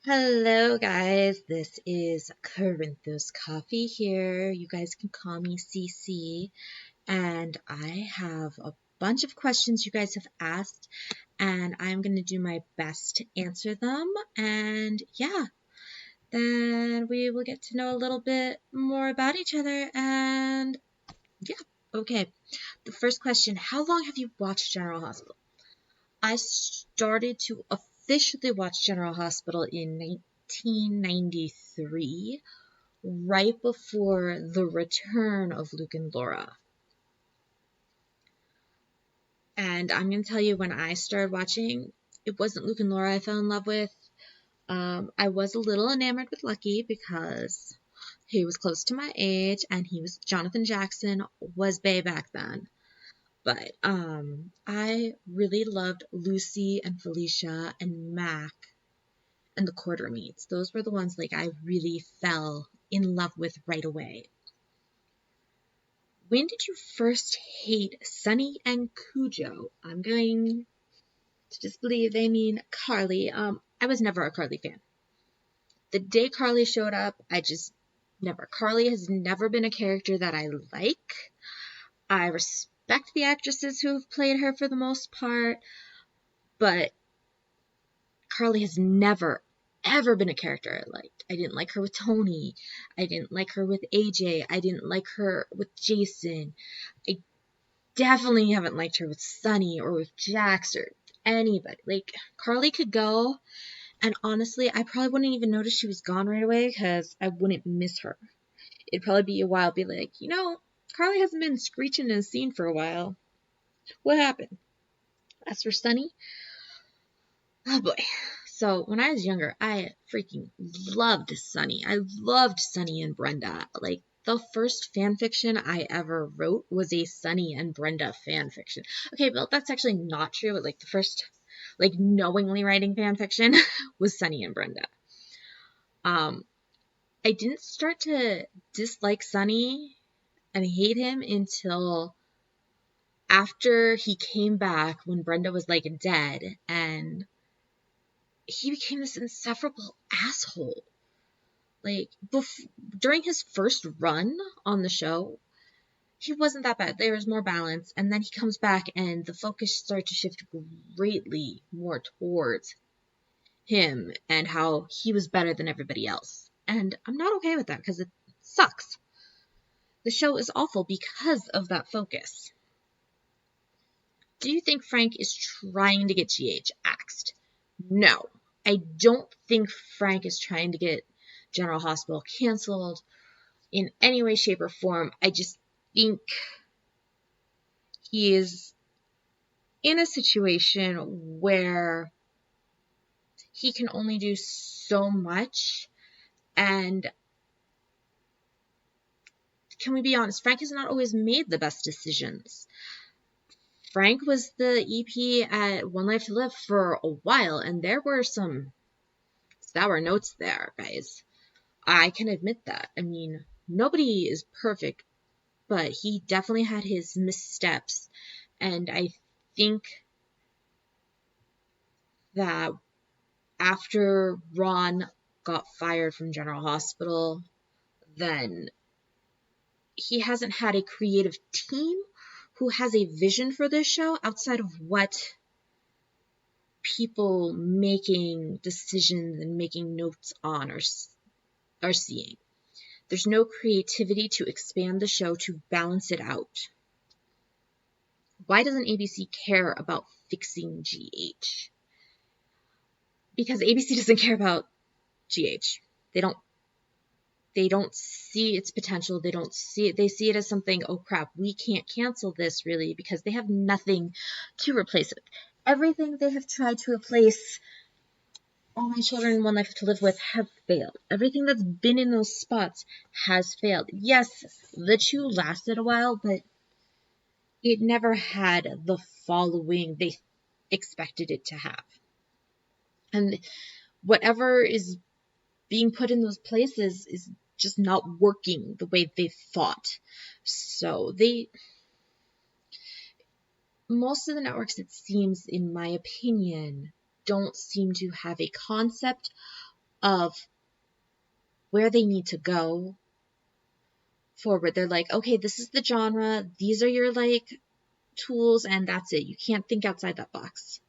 Hello, guys. This is Corinthos Coffee here. You guys can call me CC. And I have a bunch of questions you guys have asked, and I'm going to do my best to answer them. And yeah, then we will get to know a little bit more about each other. And yeah, okay. The first question: how long have you watched General Hospital? I started to officially watch General Hospital in 1993, right before the return of Luke and Laura. And I'm going to tell you, when I started watching, it wasn't Luke and Laura I fell in love with. I was a little enamored with Lucky because he was close to my age, and Jonathan Jackson was bae back then. But I really loved Lucy and Felicia and Mac and the quarter meats. Those were the ones I really fell in love with right away. When did you first hate Sunny and Cujo? I'm going to disbelieve they mean Carly. I was never a Carly fan. The day Carly showed up, I just never. Carly has never been a character that I like. I respect the actresses who have played her for the most part, but Carly has never, ever been a character I liked. I didn't like her with Tony. I didn't like her with AJ. I didn't like her with Jason. I definitely haven't liked her with Sunny or with Jax or anybody. Carly could go, and honestly, I probably wouldn't even notice she was gone right away because I wouldn't miss her. It'd probably be a while, be like, Carly hasn't been screeching in a scene for a while. What happened? As for Sunny, oh boy. So when I was younger, I freaking loved Sunny. I loved Sunny and Brenda. The first fan fiction I ever wrote was a Sunny and Brenda fan fiction. Okay, well, that's actually not true, but the first, knowingly writing fan fiction was Sunny and Brenda. I didn't start to dislike Sunny and hate him until after he came back when Brenda was dead, and he became this insufferable asshole. During his first run on the show, he wasn't that bad. There was more balance, and then he comes back, and the focus started to shift greatly more towards him and how he was better than everybody else. And I'm not okay with that because it sucks. The show is awful because of that focus. Do you think Frank is trying to get GH axed? No. I don't think Frank is trying to get General Hospital canceled in any way, shape, or form. I just think he is in a situation where he can only do so much. And can we be honest? Frank has not always made the best decisions. Frank was the EP at One Life to Live for a while, and there were some sour notes there, guys. I can admit that. I mean, nobody is perfect, but he definitely had his missteps, and I think that after Ron got fired from General Hospital, then he hasn't had a creative team who has a vision for this show outside of what people making decisions and making notes on are seeing. There's no creativity to expand the show to balance it out. Why doesn't ABC care about fixing GH? Because ABC doesn't care about GH. They don't see its potential. They see it as something, oh crap, we can't cancel this really, because they have nothing to replace it. Everything they have tried to replace All My Children, One Life to Live With have failed. Everything that's been in those spots has failed. Yes, the two lasted a while, but it never had the following they expected it to have. And whatever is being put in those places is just not working the way they thought. So most of the networks, it seems, in my opinion, don't seem to have a concept of where they need to go forward. They're like, okay, this is the genre, these are your like tools, and that's it. You can't think outside that box.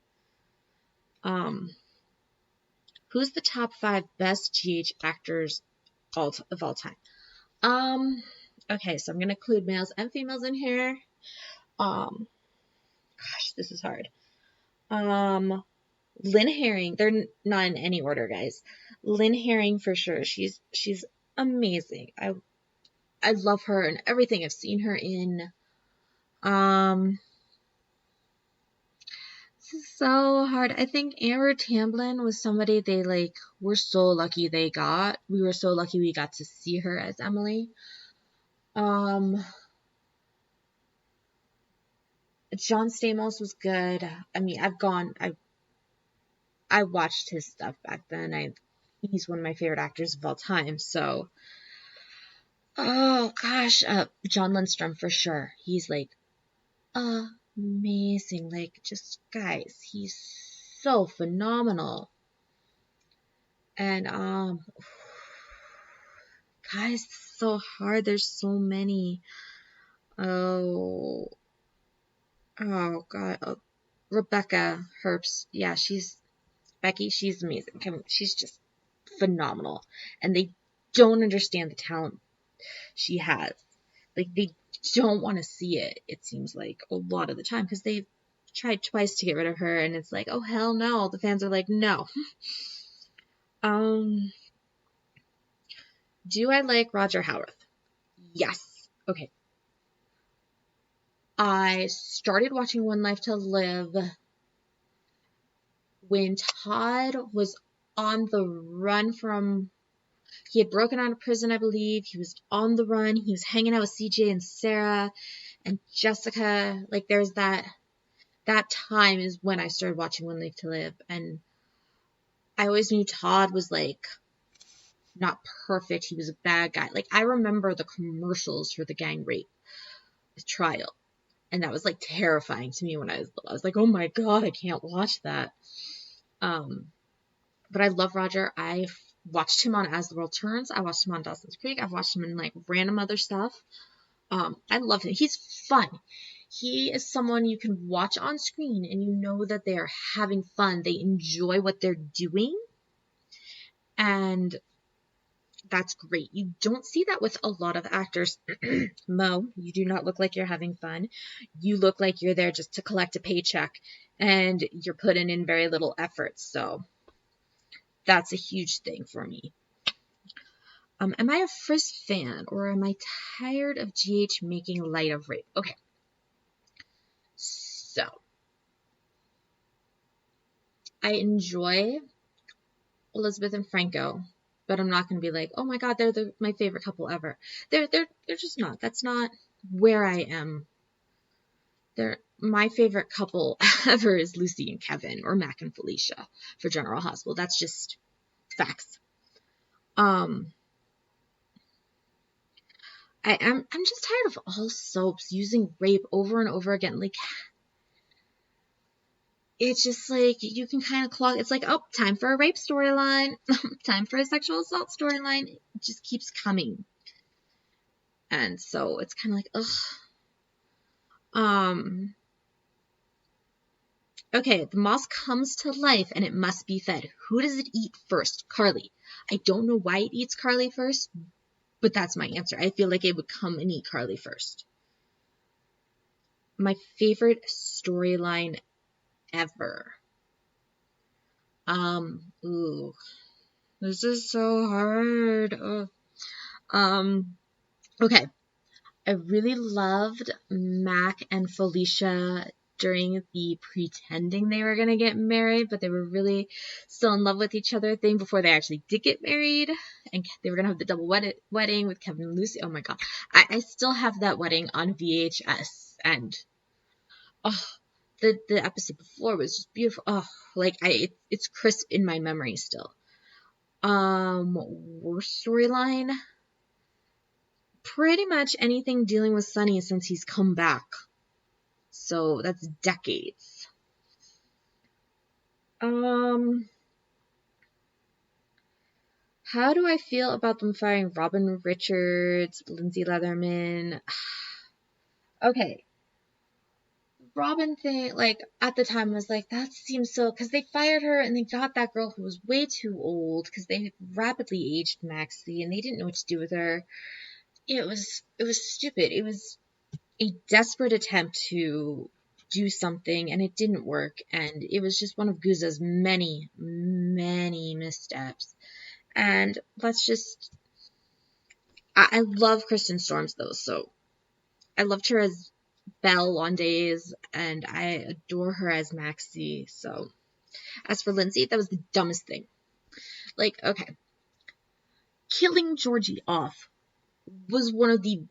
Who's the top 5 best GH actors of all time? Okay, so I'm gonna include males and females in here. Gosh, this is hard. Lynn Herring. They're not in any order, guys. Lynn Herring for sure. She's amazing. I love her and everything I've seen her in. This is so hard. I think Amber Tamblyn was somebody they like were so lucky they got. We were so lucky we got to see her as Emily. John Stamos was good. I mean, I watched his stuff back then. He's one of my favorite actors of all time. So, oh gosh, John Lindstrom for sure. He's like amazing. Like, just guys, he's so phenomenal. And guys, it's so hard. There's so many. Oh God. Oh, Rebecca Herbst. Yeah, Becky. She's amazing. She's just phenomenal. And they don't understand the talent she has. Like, they don't want to see it, it seems like, a lot of the time, because they've tried twice to get rid of her, and it's like, oh, hell no. The fans are like, no. Do I like Roger Howarth? Yes. Okay. I started watching One Life to Live when Todd was on the run from... He had broken out of prison, I believe. He was on the run. He was hanging out with CJ and Sarah and Jessica. Like, there's that time is when I started watching One Life to Live. And I always knew Todd was, like, not perfect. He was a bad guy. Like, I remember the commercials for the gang rape trial. And that was, like, terrifying to me when I was little. I was like, oh my God, I can't watch that. But I love Roger. I've watched him on As the World Turns. I watched him on Dawson's Creek. I've watched him in, like, random other stuff. I love him. He's fun. He is someone you can watch on screen and you know that they are having fun. They enjoy what they're doing. And that's great. You don't see that with a lot of actors. Mo, you do not look like you're having fun. You look like you're there just to collect a paycheck and you're putting in very little effort. So that's a huge thing for me. Am I a Frisk fan or am I tired of GH making light of rape? Okay. So, I enjoy Elizabeth and Franco, but I'm not going to be like, oh my God, they're my favorite couple ever. They're just not. That's not where I am. My favorite couple ever is Lucy and Kevin, or Mac and Felicia for General Hospital. That's just facts. I'm just tired of all soaps using rape over and over again. Like, it's just like, you can kind of clock, it's like, oh, time for a rape storyline, time for a sexual assault storyline. It just keeps coming. And so it's kind of like, ugh. Okay, the moss comes to life and it must be fed. Who does it eat first? Carly. I don't know why it eats Carly first, but that's my answer. I feel like it would come and eat Carly first. My favorite storyline ever. Ooh. This is so hard. Okay. I really loved Mac and Felicia during the pretending they were going to get married, but they were really still in love with each other thing before they actually did get married. And they were going to have the double wedding with Kevin and Lucy. Oh my God. I still have that wedding on VHS. And, the episode before was just beautiful. Oh, like, it's crisp in my memory still. Worst storyline? Pretty much anything dealing with Sonny since he's come back. So that's decades. How do I feel about them firing Robin Richards, Lindsay Leatherman? Okay. Robin thing, like, at the time was like, that seems so, because they fired her and they got that girl who was way too old, because they rapidly aged Maxie and they didn't know what to do with her. It was stupid. It was a desperate attempt to do something and it didn't work, and it was just one of Guza's many, many missteps. And I love Kristen Storms though, so I loved her as Belle on days, and I adore her as Maxie. So as for Lindsay, that was the dumbest thing. Like, okay, killing Georgie off was one of the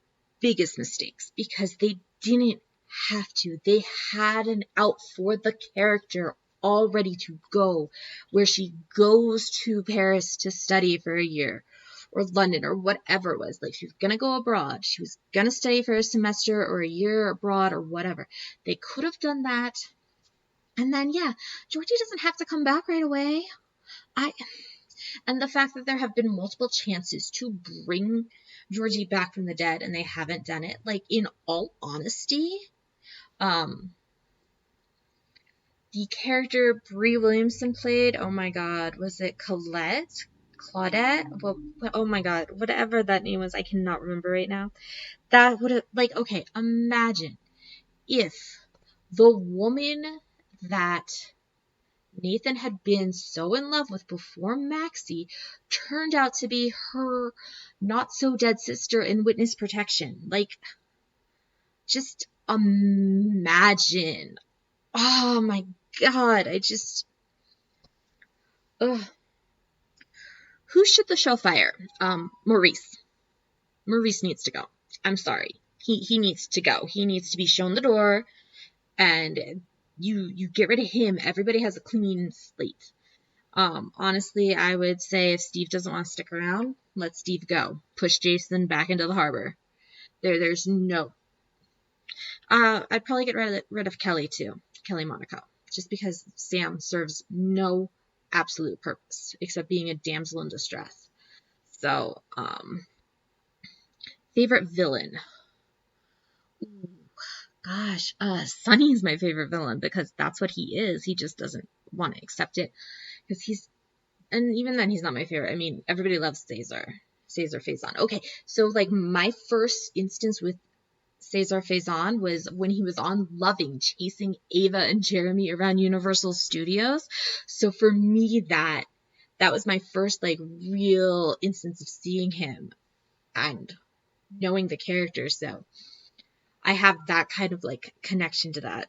biggest mistakes because they didn't have to. They had an out for the character all ready to go, where she goes to Paris to study for a year, or London, or whatever it was. Like, she was gonna go abroad. She was gonna study for a semester or a year abroad or whatever. They could have done that. And then, yeah, Georgie doesn't have to come back right away. And the fact that there have been multiple chances to bring Georgie back from the dead and they haven't done it, like, in all honesty, the character Brie Williamson played, oh my god, was it Claudette? Well, oh my god, whatever that name was, I cannot remember right now. That would have, like, okay, imagine if the woman that Nathan had been so in love with before Maxie turned out to be her not-so-dead sister in witness protection. Like, just imagine. Oh my god, ugh. Who should the show fire? Maurice. Maurice needs to go. I'm sorry. He needs to go. He needs to be shown the door, and you get rid of him. Everybody has a clean slate. Honestly, I would say if Steve doesn't want to stick around, let Steve go. Push Jason back into the harbor. There's no. I'd probably get rid of Kelly too. Kelly Monaco. Just because Sam serves no absolute purpose except being a damsel in distress. So, favorite villain. Ooh, gosh, Sonny's my favorite villain because that's what he is. He just doesn't want to accept it because and even then he's not my favorite. I mean, everybody loves Cesar Faison. Okay, so like my first instance with Cesar Faison was when he was on Loving, chasing Ava and Jeremy around Universal Studios. So for me, that was my first like real instance of seeing him and knowing the character. So I have that kind of like connection to that.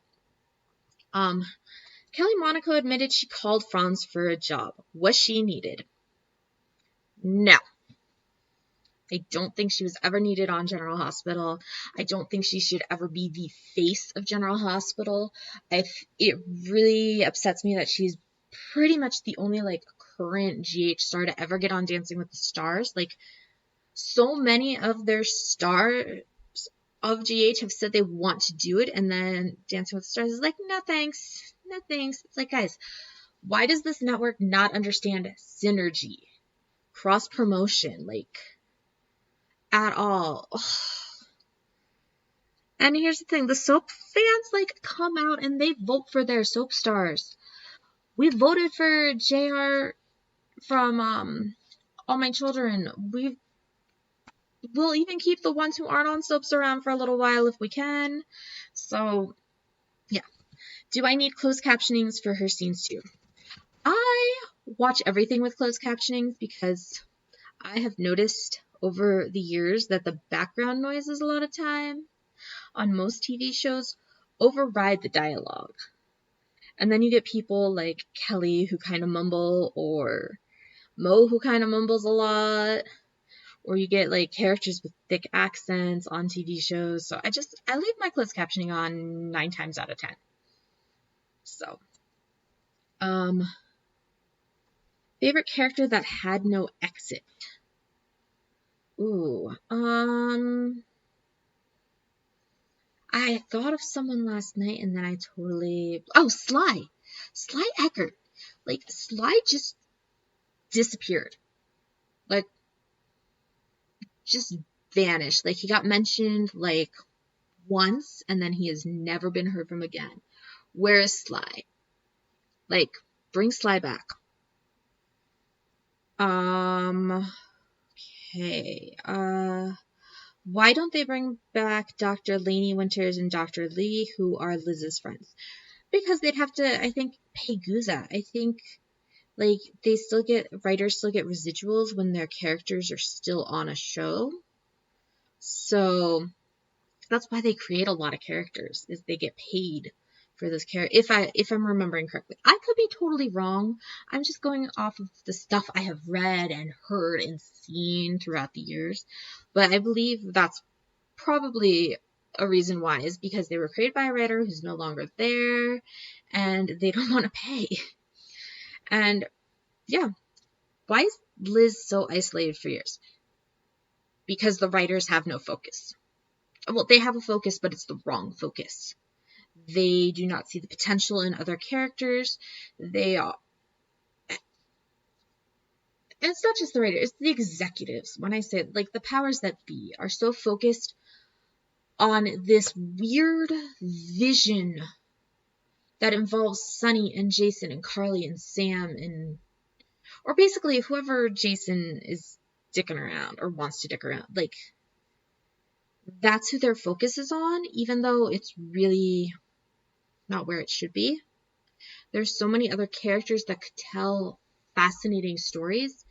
Kelly Monaco admitted she called Franz for a job. Was she needed? No. I don't think she was ever needed on General Hospital. I don't think she should ever be the face of General Hospital. It really upsets me that she's pretty much the only like current GH star to ever get on Dancing with the Stars. Like, so many of their stars of GH have said they want to do it, and then Dancing with the Stars is like, no thanks. No thanks. It's like, guys, why does this network not understand synergy, cross promotion, like, at all? Ugh. And here's the thing, the soap fans like come out and they vote for their soap stars. We voted for JR from All My Children. We'll even keep the ones who aren't on soaps around for a little while if we can. So yeah. Do I need closed captionings for her scenes too? I watch everything with closed captionings because I have noticed over the years that the background noises a lot of time on most TV shows override the dialogue. And then you get people like Kelly who kind of mumble, or Mo who kind of mumbles a lot, or you get like characters with thick accents on TV shows. So I leave my closed captioning on 9 times out of 10. So, favorite character that had no exit. Ooh, I thought of someone last night and then I totally... Oh, Sly Eckert. Like, Sly just disappeared. Like, just vanished. Like, he got mentioned, like, once, and then he has never been heard from again. Where is Sly? Like, bring Sly back. Okay. Why don't they bring back Dr. Lainey Winters and Dr. Lee, who are Liz's friends? Because they'd have to, I think, pay Guza. I think, like, writers still get residuals when their characters are still on a show. So that's why they create a lot of characters, is they get paid for those characters. If I'm remembering correctly, I could be totally wrong. I'm just going off of the stuff I have read and heard and seen throughout the years. But I believe that's probably a reason why, is because they were created by a writer who's no longer there, and they don't want to pay. And yeah, why is Liz so isolated for years? Because the writers have no focus. Well, they have a focus, but it's the wrong focus. They do not see the potential in other characters. They are, and it's not just the writers, it's the executives. When I say, like, the powers that be are so focused on this weird vision that involves Sunny and Jason and Carly and Sam, and or basically whoever Jason is dicking around or wants to dick around. Like, that's who their focus is on, even though it's really not where it should be. There's so many other characters that could tell fascinating stories,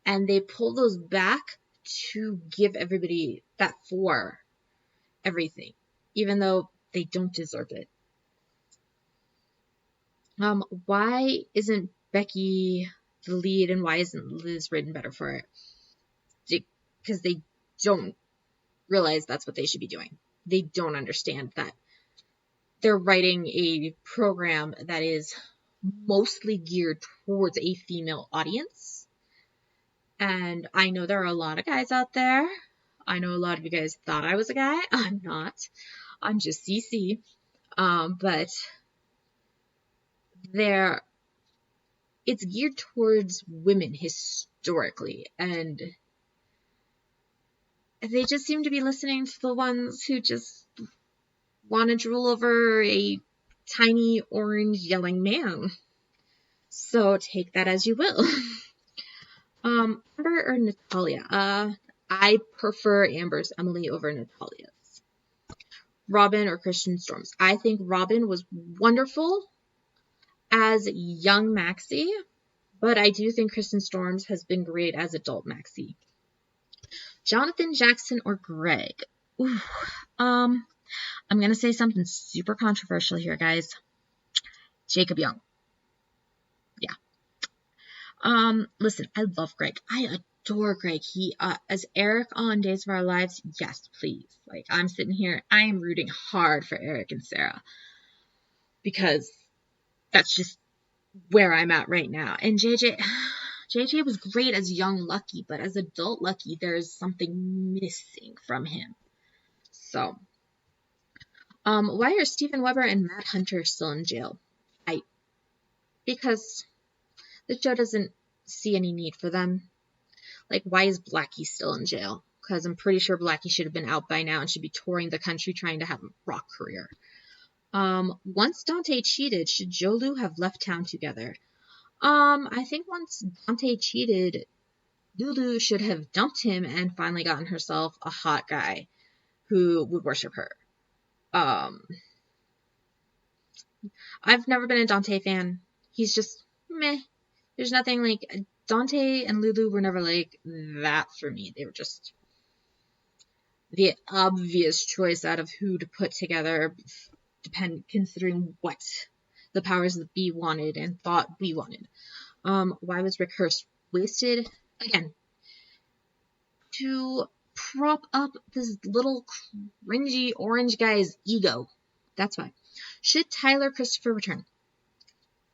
and they pull those back to give everybody that for everything, even though they don't deserve it. Why isn't Becky the lead, and why isn't Liz written better for it? Because they don't realize that's what they should be doing. They don't understand that they're writing a program that is mostly geared towards a female audience. And I know there are a lot of guys out there. I know a lot of you guys thought I was a guy. I'm not. I'm just CC. But it's geared towards women historically, and they just seem to be listening to the ones who just want to drool over a tiny orange yelling man. So take that as you will. Amber or Natalia? I prefer Amber's Emily over Natalia's. Robin or Christian Storms? I think Robin was wonderful as young Maxie, but I do think Kristen Storms has been great as adult Maxie. Jonathan Jackson or Greg? Ooh, I'm going to say something super controversial here, guys. Jacob Young. Yeah. Listen, I love Greg. I adore Greg. He, as Eric on Days of Our Lives, yes, please. Like, I'm sitting here, I am rooting hard for Eric and Sarah, because that's just where I'm at right now. And JJ was great as young Lucky, but as adult Lucky, there's something missing from him. So, why are Steven Weber and Matt Hunter still in jail? Because the show doesn't see any need for them. Like, why is Blackie still in jail? Because I'm pretty sure Blackie should have been out by now and should be touring the country trying to have a rock career. Once Dante cheated, should Jolu have left town together? I think once Dante cheated, Lulu should have dumped him and finally gotten herself a hot guy who would worship her. I've never been a Dante fan. He's just meh. There's nothing like Dante and Lulu were never like that for me. They were just the obvious choice out of who to put together, considering what the powers that be wanted and thought we wanted. Why was Rick Hurst wasted? Again, to prop up this little cringy orange guy's ego. That's why. Should Tyler Christopher return?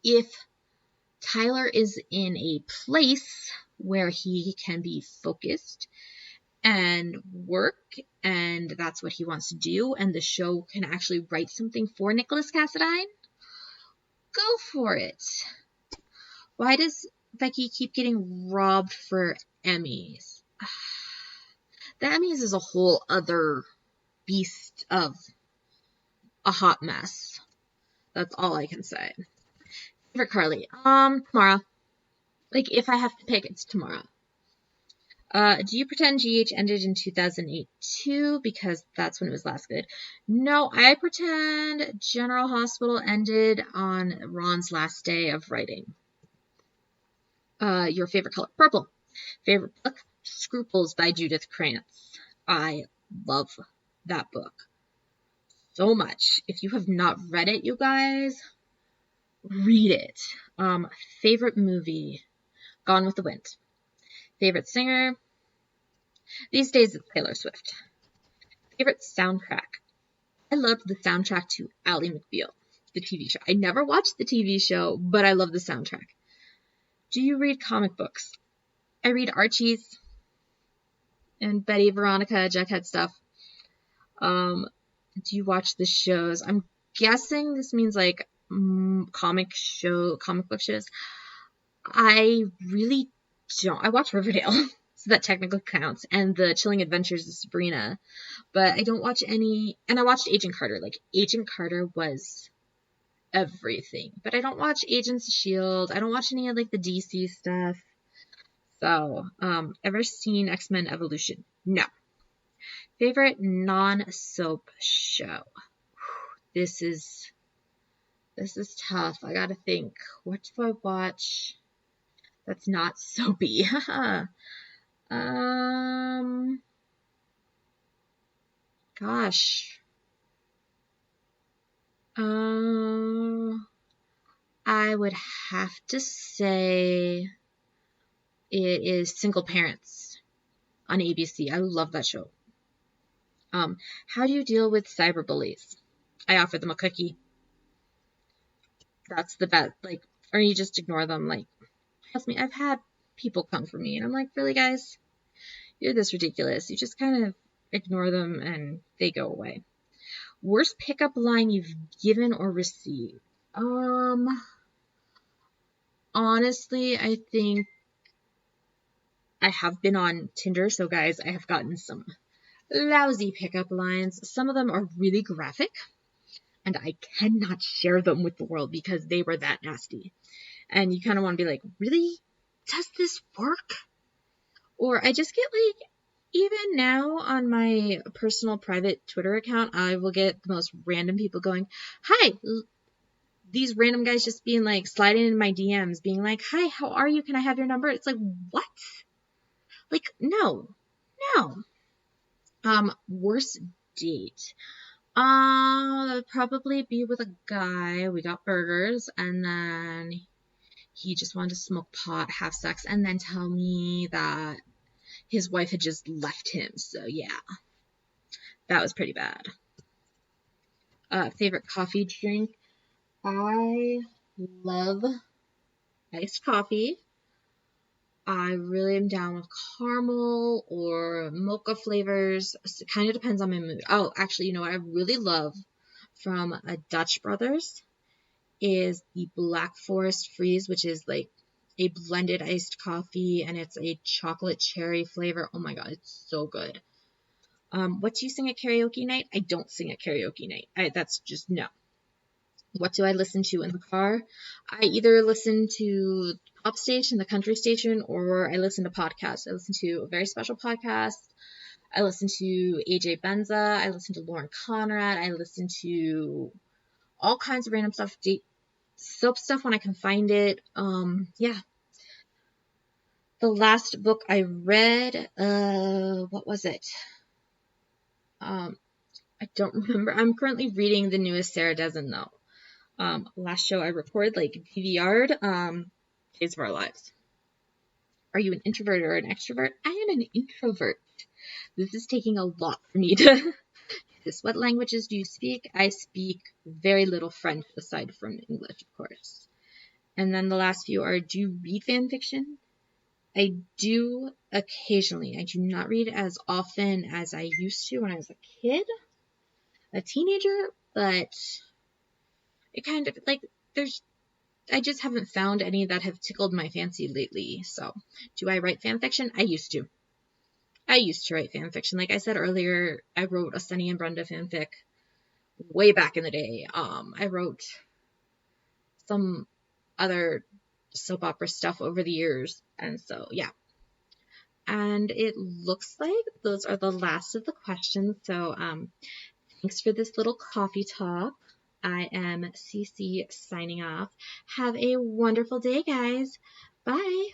If Tyler is in a place where he can be focused and work, and that's what he wants to do, and the show can actually write something for Nicholas Cassadine, go for it. Why does Becky keep getting robbed for Emmys. The Emmys is a whole other beast of a hot mess. That's all I can say. Favorite Carly? Tomorrow. Like, if I have to pick, it's tomorrow. Do you pretend GH ended in 2008 too? Because that's when it was last good. No, I pretend General Hospital ended on Ron's last day of writing. Your favorite color? Purple. Favorite book? Scruples by Judith Krantz. I love that book so much. If you have not read it, you guys, read it. Favorite movie? Gone with the Wind. Favorite singer? These days it's Taylor Swift. Favorite soundtrack? I loved the soundtrack to Ally McBeal, the TV show. I never watched the TV show, but I love the soundtrack. Do you read comic books? I read Archie's and Betty, Veronica, Jughead stuff. Do you watch the shows? I'm guessing this means like comic book shows. I really don't. I watch Riverdale, so that technically counts, and the Chilling Adventures of Sabrina, but I don't watch any. And I watched Agent Carter. Like, Agent Carter was everything, but I don't watch Agents of S.H.I.E.L.D. I don't watch any of like the DC stuff. So, ever seen X-Men Evolution? No. Favorite non-soap show? This is tough. I gotta think. What do I watch that's not soapy? Gosh. I would have to say it is Single Parents on ABC. I love that show. How do you deal with cyberbullies? I offer them a cookie. That's the best. Like, or you just ignore them. Like, trust me, I've had people come for me, and I'm like, really, guys? You're this ridiculous. You just kind of ignore them, and they go away. Worst pickup line you've given or received? Honestly, I think I have been on Tinder, so guys, I have gotten some lousy pickup lines. Some of them are really graphic, and I cannot share them with the world because they were that nasty. And you kind of want to be like, really? Does this work? Or I just get like, even now on my personal private Twitter account, I will get the most random people going, hi, these random guys just being like, sliding in my DMs, being like, hi, how are you? Can I have your number? It's like, what? Like, no. Worst date. Probably be with a guy. We got burgers, and then he just wanted to smoke pot, have sex, and then tell me that his wife had just left him. So yeah, that was pretty bad. Favorite coffee drink? I love iced coffee. I really am down with caramel or mocha flavors. It kind of depends on my mood. Oh, actually, you know what I really love from a Dutch Brothers is the Black Forest Freeze, which is like a blended iced coffee, and it's a chocolate cherry flavor. Oh my god, it's so good. What do you sing at karaoke night? I don't sing at karaoke night. That's just no. What do I listen to in the car? I either listen to the pop station, the country station, or I listen to podcasts. I listen to a very special podcast. I listen to AJ Benza. I listen to Lauren Conrad. I listen to all kinds of random stuff, soap stuff when I can find it. Yeah. The last book I read, what was it? I don't remember. I'm currently reading the newest Sarah Dessen, though. Last show I recorded, like DVR'd, Days of Our Lives. Are you an introvert or an extrovert? I am an introvert. This is taking a lot for me to this. What languages do you speak? I speak very little French aside from English, of course. And then the last few are, do you read fan fiction? I do occasionally. I do not read as often as I used to when I was a kid, a teenager, but it kind of, like, there's I just haven't found any that have tickled my fancy lately. So, do I write fan fiction? I used to. I used to write fan fiction. Like I said earlier, I wrote a Sunny and Brenda fanfic way back in the day. I wrote some other soap opera stuff over the years. And so, yeah. And it looks like those are the last of the questions. So, thanks for this little coffee talk. I am CC signing off. Have a wonderful day, guys. Bye.